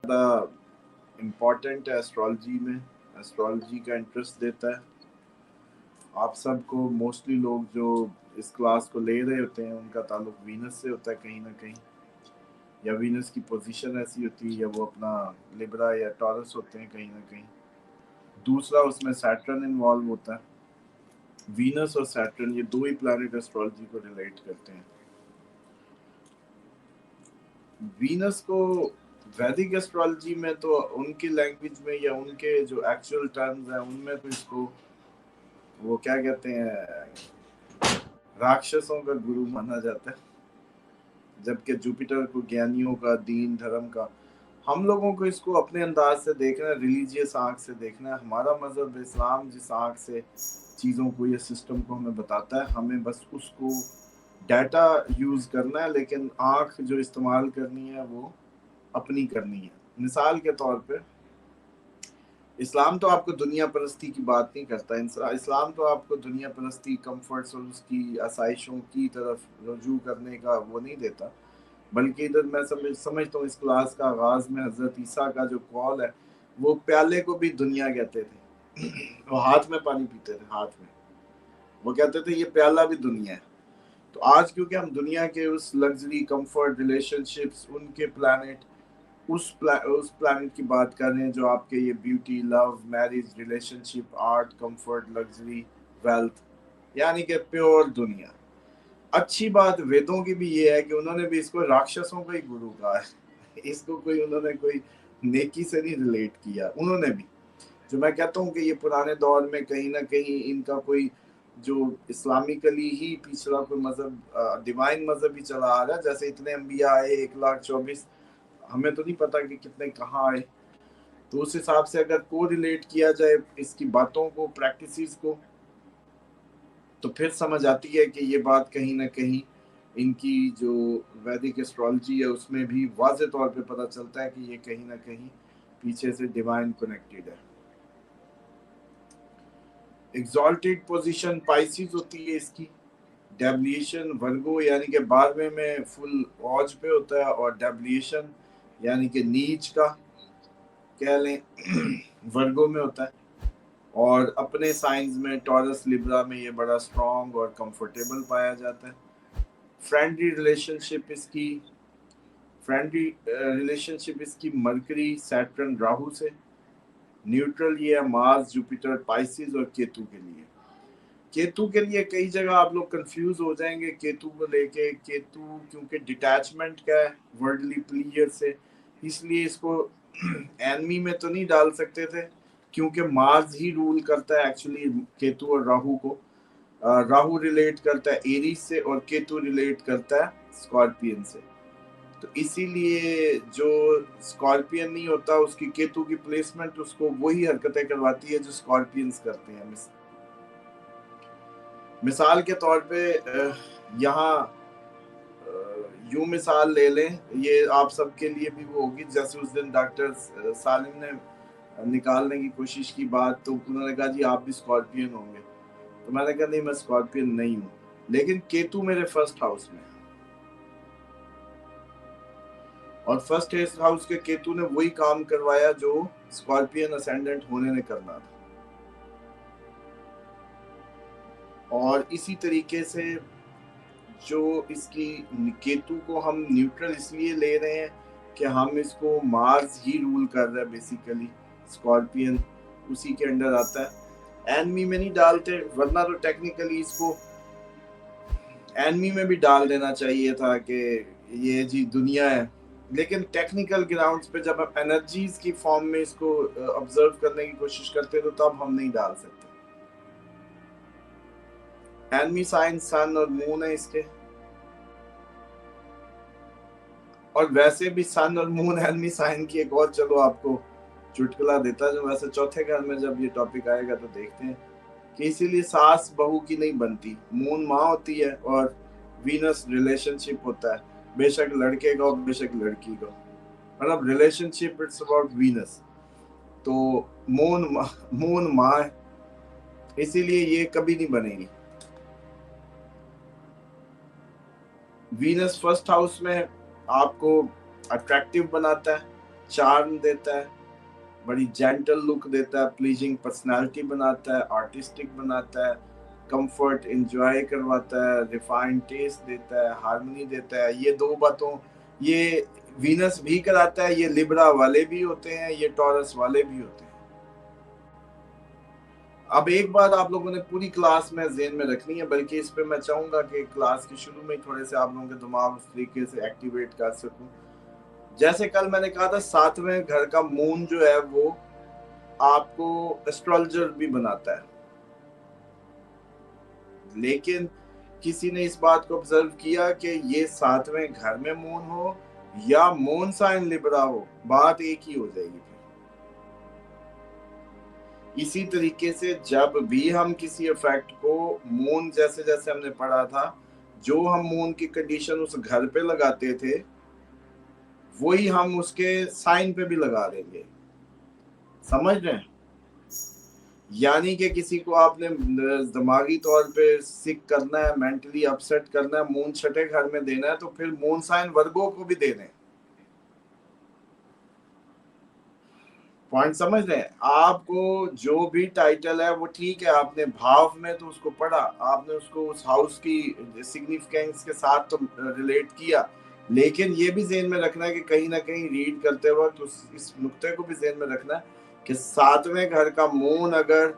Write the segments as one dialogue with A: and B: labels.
A: ज़्यादा इम्पोर्टेंट है एस्ट्रोलॉजी में, एस्ट्रोलॉजी का इंटरेस्ट देता है। आप सबको मोस्टली लोग जो इस क्लास को ले रहे होते हैं उनका ताल्लुक वीनस से होता है कहीं ना कहीं, या वीनस की पोजीशन ऐसी होती है, या वो अपना लिब्रा या टॉरस होते हैं कहीं ना कहीं। दूसरा उसमें सैटर्न इन्वॉल्व होता है। वीनस और सैटर्न ये दो ही प्लैनेट एस्ट्रोलॉजी को रिलेट करते हैं। वीनस को वैदिक एस्ट्रोलॉजी में तो उनकी लैंग्वेज में या उनके जो एक्चुअल टर्म्स हैं उनमें तो इसको वो क्या कहते हैं, राक्षसों का गुरु माना जाता है, जबकि जुपिटर को ज्ञानियों का, दीन धर्म का। हम लोगों को इसको अपने अंदाज से देखना है, रिलीजियस आंख से देखना है। हमारा मजहब इस्लाम जिस आंख से चीज़ों को या सिस्टम को हमें बताता है, हमें बस उसको डाटा यूज करना है, लेकिन आंख जो इस्तेमाल करनी है वो अपनी करनी है। मिसाल के तौर पे इस्लाम तो आपको दुनिया परस्ती की बात नहीं करता। इस्लाम तो आपको दुनिया परस्ती, कंफर्ट्स और उसकी आसाइशों की तरफ रुजू करने का वो नहीं देता, बल्कि इधर मैं समझता हूँ इस क्लास का आगाज में हजरत ईसा का जो कॉल है, वो प्याले को भी दुनिया कहते थे। वो हाथ में पानी पीते थे, हाथ में, वो कहते थे ये प्याला भी दुनिया है। तो आज क्योंकि हम दुनिया के उस लग्जरी, कंफर्ट, रिलेशनशिप्स, उनके प्लैनेट, उस प्लैनेट की बात कर रहे हैं जो आपके ये beauty, love, marriage, relationship, art, comfort, luxury, wealth, यानी कि प्योर दुनिया। अच्छी बात वेदों की भी ये है कि उन्होंने भी इसको राक्षसों का ही गुरु कहा है। इसको कोई उन्होंने कोई नेकी से नहीं रिलेट किया। उन्होंने भी, जो मैं कहता हूँ कि ये पुराने दौर में कहीं ना कहीं इनका कोई जो इस्लामिकली ही पिछड़ा कोई मजहब, डिवाइन मजहब ही चला आ रहा है। जैसे इतने अंबिया आए, 1,24,000, हमें तो नहीं पता कि कितने कहाँ आए। तो उस हिसाब से अगर को रिलेट किया जाए इसकी बातों को, प्रैक्टिसेस को, तो फिर समझ आती है कि ये बात कहीं ना कहीं इनकी जो वैदिक एस्ट्रोलॉजी है उसमें भी वाज़े तौर पे पता चलता है कि ये कहीं ना कहीं पीछे से डिवाइन कनेक्टेड है। एग्जॉल्टेड पोजीशन पाइसिस होती है इसकी। डेविएशन वर्गो यानी कि 12वें में फुल ऑज पे होता है, और डेविएशन यानी कि नीच का कह लें वर्गो में होता है। और अपने साइंस में टॉरस, लिब्रा में ये बड़ा स्ट्रॉन्ग और कंफर्टेबल पाया जाता है। फ्रेंडली रिलेशनशिप इसकी मरकरी, सैटर्न, राहु से। न्यूट्रल ये है मार्स, जुपिटर, पाइसिस और केतु के लिए। केतु के लिए कई जगह आप लोग कंफ्यूज हो जाएंगे केतु को लेके। केतु क्योंकि डिटैचमेंट का है वर्ल्डली प्लीजर से, इसलिए इसको एनमी में तो नहीं डाल सकते थे, क्योंकि मार्स ही रूल करता है एक्चुअली केतु और राहु को। राहु रिलेट करता है एरीज से और केतु रिलेट करता है स्कॉर्पियन से। तो इसीलिए जो स्कॉर्पियन नहीं होता उसकी केतु की प्लेसमेंट उसको वही हरकतें करवाती है जो स्कॉर्पियंस करते हैं। मिसाल के तौर पे यहाँ यूं मिसाल ले लें, ये आप सबके लिए भी वो होगी। जैसे उस दिन डॉक्टर सालिम ने निकालने की कोशिश की बात, तो उन्होंने कहा जी आप भी स्कॉर्पियन होंगे। तो मैंने कहा नहीं, मैं स्कॉर्पियन नहीं हूँ, लेकिन केतु मेरे फर्स्ट हाउस में है, और फर्स्ट हाउस के केतु ने वही काम करवाया जो स्कॉर्पियन असेंडेंट होने ने करना था। और इसी तरीके से जो इसकी केतु को हम न्यूट्रल इसलिए ले रहे हैं कि हम इसको मार्स ही रूल कर रहा है बेसिकली, स्कॉर्पियन उसी के अंडर आता है। एनमी में नहीं डालते, वरना तो टेक्निकली इसको एनमी में भी डाल देना चाहिए था कि ये जी दुनिया है। लेकिन टेक्निकल ग्राउंड्स पे जब हम एनर्जीज की फॉर्म में इसको ऑब्जर्व करने की कोशिश करते तो तब हम नहीं डाल सकते। एनमी साइन सन और मून है इसके, और वैसे भी सन और मून एनमी साइन की एक और चलो आपको चुटकुला देता, जो वैसे चौथे घर में जब ये टॉपिक आएगा तो देखते हैं कि इसीलिए सास बहू की नहीं बनती। मून माँ होती है और वीनस रिलेशनशिप होता है, बेशक लड़के का और बेशक लड़की का, मतलब रिलेशनशिप इट्स अबाउट वीनस। तो मून माँ है, इसीलिए ये कभी नहीं बनेगी। वीनस फर्स्ट हाउस में आपको अट्रैक्टिव बनाता है, चार्म देता है, बड़ी जेंटल लुक देता है, प्लीजिंग पर्सनालिटी बनाता है, आर्टिस्टिक बनाता है, कंफर्ट एंजॉय करवाता है, रिफाइंड टेस्ट देता है, हार्मनी देता है। ये दो बातों ये वीनस भी कराता है। ये लिब्रा वाले भी होते हैं, ये टॉरस वाले भी होते हैं। अब एक बात आप लोगों ने पूरी क्लास में ज़हन में रखनी है, बल्कि इस पे मैं चाहूंगा कि क्लास के शुरू में थोड़े से आप लोगों के दिमाग उस तरीके से एक्टिवेट कर सकूं। जैसे कल मैंने कहा था, 7वें घर का मून जो है वो आपको एस्ट्रोलॉजर भी बनाता है। लेकिन किसी ने इस बात को ऑब्जर्व किया कि ये 7वें घर में मून हो या मून साइन लिब्रा हो, बात एक ही हो जाएगी। इसी तरीके से जब भी हम किसी इफेक्ट को मून, जैसे जैसे हमने पढ़ा था, जो हम मून की कंडीशन उस घर पे लगाते थे वही हम उसके साइन पे भी लगा देंगे। समझ रहे हैं? यानी कि किसी को आपने दिमागी तौर पे सिक करना है, मेंटली अपसेट करना है, मून 6ठे घर में देना है, तो फिर मून साइन वर्गो को भी देने। पॉइंट समझ रहे हैं? आपको जो भी टाइटल है वो ठीक है, आपने भाव में तो उसको पढ़ा, आपने उसको उस हाउस की सिग्निफिकेंस के साथ तो रिलेट किया, लेकिन ये भी ज़हन में रखना है कि कहीं ना कहीं रीड करते वक्त इस नुक्ते को भी ज़हन में रखना है कि 7वें घर का मून अगर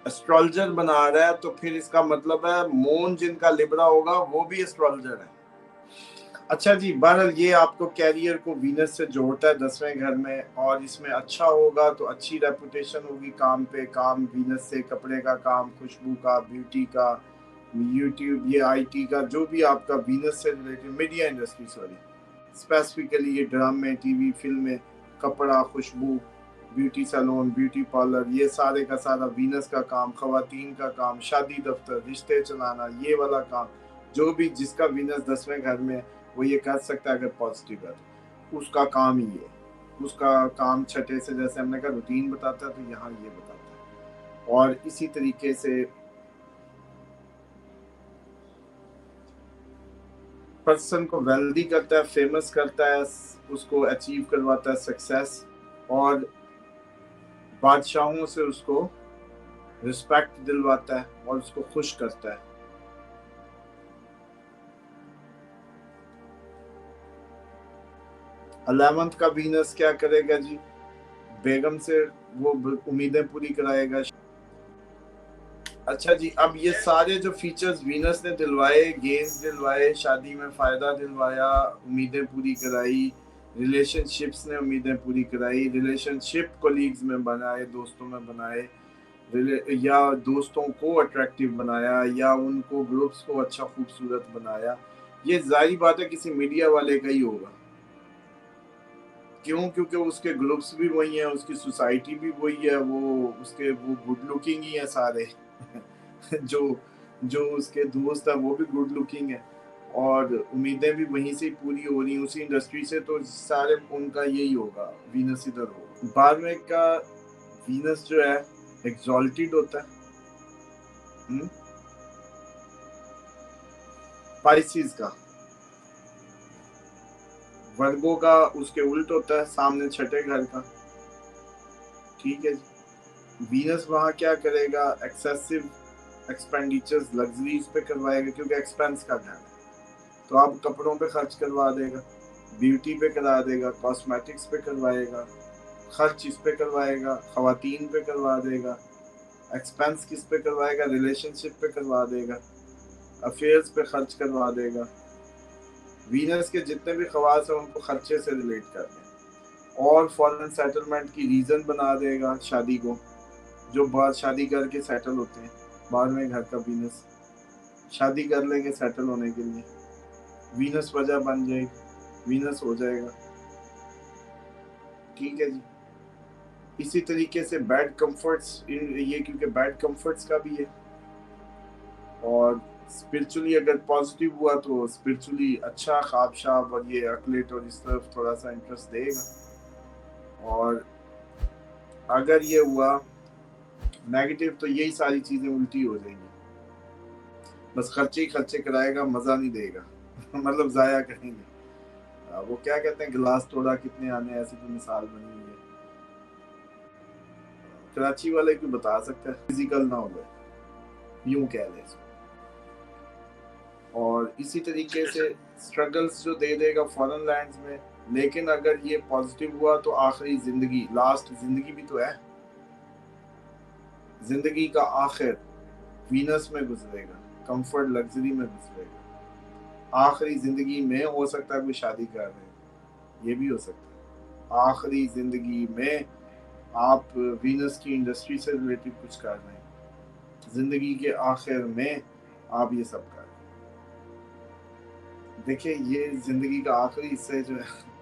A: एस्ट्रोलॉजर बना रहा है तो फिर इसका मतलब है मून जिनका लिब्रा होगा वो भी एस्ट्रोलॉजर है। अच्छा जी, बहरहाल ये आपको कैरियर को वीनस से जोड़ता है 10वें घर में, और इसमें अच्छा होगा तो अच्छी रेपुटेशन होगी काम पे, काम वीनस से, कपड़े का काम, खुशबू का, ब्यूटी का, यूट्यूब, ये आईटी का, जो भी आपका वीनस से related, media industry sorry specifically, ये ड्रामे, टीवी, फिल्में, कपड़ा, खुशबू, ब्यूटी सैलून, ब्यूटी पार्लर, ये सारे का सारा वीनस का काम, खवातीन का काम, शादी दफ्तर, रिश्ते चलाना, ये वाला काम, जो भी जिसका वीनस 10वें घर में वो ये कर सकता है अगर पॉजिटिव है तो उसका काम ही है। उसका काम 6ठे से, जैसे हमने कहा, रूटीन बताता है, तो यहाँ ये बताता है। और इसी तरीके से पर्सन को वेल्दी करता है, फेमस करता है, उसको अचीव करवाता है सक्सेस, और बादशाहों से उसको रिस्पेक्ट दिलवाता है और उसको खुश करता है। अलामंत का वीनस क्या करेगा जी? बेगम से वो उम्मीदें पूरी कराएगा। अच्छा जी, अब ये सारे जो फीचर्स वीनस ने दिलवाए, गेम्स दिलवाए, शादी में फायदा दिलवाया, उम्मीदें पूरी कराई, रिलेशनशिप्स ने उम्मीदें पूरी कराई, रिलेशनशिप कोलीग्स में बनाए, दोस्तों में बनाए, या दोस्तों को अट्रैक्टिव बनाया, या उनको ग्रुप्स को अच्छा खूबसूरत बनाया, ये जाहिर बात है किसी मीडिया वाले का ही होगा। क्यों? क्योंकि उसके ग्रुप्स भी वही है, उसकी सोसाइटी भी वही है, वो गुड लुकिंग ही है सारे जो जो उसके दोस्त है वो भी गुड लुकिंग है, और उम्मीदें भी वहीं से पूरी हो रही, उसी इंडस्ट्री से, तो सारे उनका यही होगा, वीनस इधर होगा। 12वें का वीनस जो है एक्सॉल्टेड होता है, पाइसिस का। वर्गो का उसके उल्ट होता है, सामने 6ठे घर का। ठीक है जी। वीनस वहाँ क्या करेगा? एक्सेसिव एक्सपेंडिचर्स, लग्जरीज पे करवाएगा, क्योंकि एक्सपेंस का घर है, तो आप कपड़ों पे खर्च करवा देगा, ब्यूटी पे करा देगा, कॉस्मेटिक्स पे करवाएगा, खर्च इस पे करवाएगा, खवातीन पे करवा देगा, एक्सपेंस किस पे करवाएगा? रिलेशनशिप पे करवा देगा, अफेयर्स पे खर्च करवा देगा। वीनस के जितने भी खवास हैं उनको खर्चे से रिलेट करते हैं, और फॉरेन सेटलमेंट की रीजन बना देगा शादी को, जो बाद शादी करके सेटल होते हैं। 12वें घर का वीनस शादी कर लेंगे सेटल होने के लिए, वीनस वजह बन जाएगी, वीनस हो जाएगा। ठीक है जी। इसी तरीके से बैड कंफर्ट्स, ये क्योंकि बैड कंफर्ट्स का भी है, और स्पिरिचुअली अगर पॉजिटिव हुआ तो स्पिरिचुअली अच्छा ख्वाबशाब और ये अकलेट और इस तरफ थोड़ा सा इंटरेस्ट देगा, और अगर ये हुआ नेगेटिव तो यही सारी चीजें उल्टी हो जाएंगी, बस खर्चे ही खर्चे कराएगा, मजा नहीं देगा मतलब जाया करेंगे। वो क्या कहते हैं, गिलास तोड़ा कितने आने, ऐसी कोई मिसाल बनी हुई है। कराची वाले क्यों बता सकते हैं, फिजिकल ना हो गए यूं कह लें इसको। और इसी तरीके से स्ट्रगल्स जो दे देगा फॉरेन लैंड्स में, लेकिन अगर ये पॉजिटिव हुआ तो आखिरी जिंदगी, लास्ट जिंदगी भी तो है, जिंदगी का आखिर वीनस में गुजरेगा, कंफर्ट लग्जरी में गुजरेगा। आखिरी जिंदगी में हो सकता है कोई शादी कर रहे हैं, ये भी हो सकता है। आखिरी जिंदगी में आप वीनस की इंडस्ट्री से रिलेटेड कुछ कर रहे हैं, जिंदगी के आखिर में आप ये सब कर रहे हैं। देखिए ये जिंदगी का आखिरी हिस्सा जो है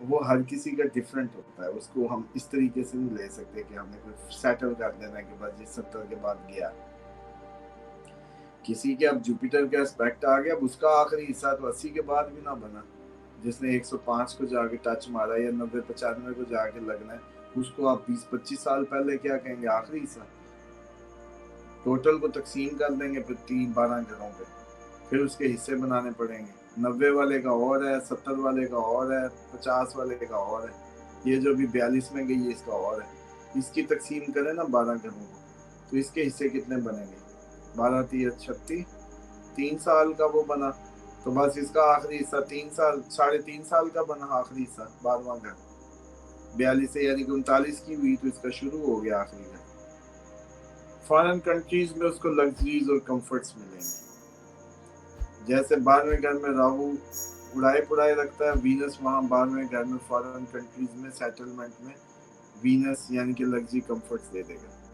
A: वो हर किसी का डिफरेंट होता है, उसको हम इस तरीके से नहीं ले सकते कि हमने कोई सेटल कर देना कि बस ये 70 के बाद गया। किसी के अब जुपिटर के एस्पेक्ट आ गया, उसका आखिरी हिस्सा तो 80 के बाद भी ना बना। जिसने 105 को जाके टच मारा या 90-95 को जाके लगना है, उसको आप 20-25 साल पहले क्या कहेंगे, आखिरी हिस्सा। टोटल को तकसीम कर देंगे फिर 3-12 घरों पे, फिर उसके हिस्से बनाने पड़ेंगे। 90 वाले का और है, 70 वाले का और है, 50 वाले का और है, ये जो भी 42 में गई है इसका और है। इसकी तकसीम करें ना 12 घरों को, तो इसके हिस्से कितने बनेंगे, 12-3-36, 3 साल का वो बना, तो बस इसका आखिरी हिस्सा 3 साल 3.5 साल का बना आखिरी हिस्सा, 12वां घर। 42 से यानी कि 39 की हुई तो इसका शुरू हो गया आखिरी घर। फॉरेन कंट्रीज में उसको लग्जरीज और कंफर्ट्स मिलेंगे। जैसे 12वें घर में राहु उड़ाए पुड़ाए रखता है, वीनस वहाँ 12वें घर में फॉरेन कंट्रीज में सेटलमेंट में वीनस यानी कि लग्जरी कंफर्ट्स दे देगा।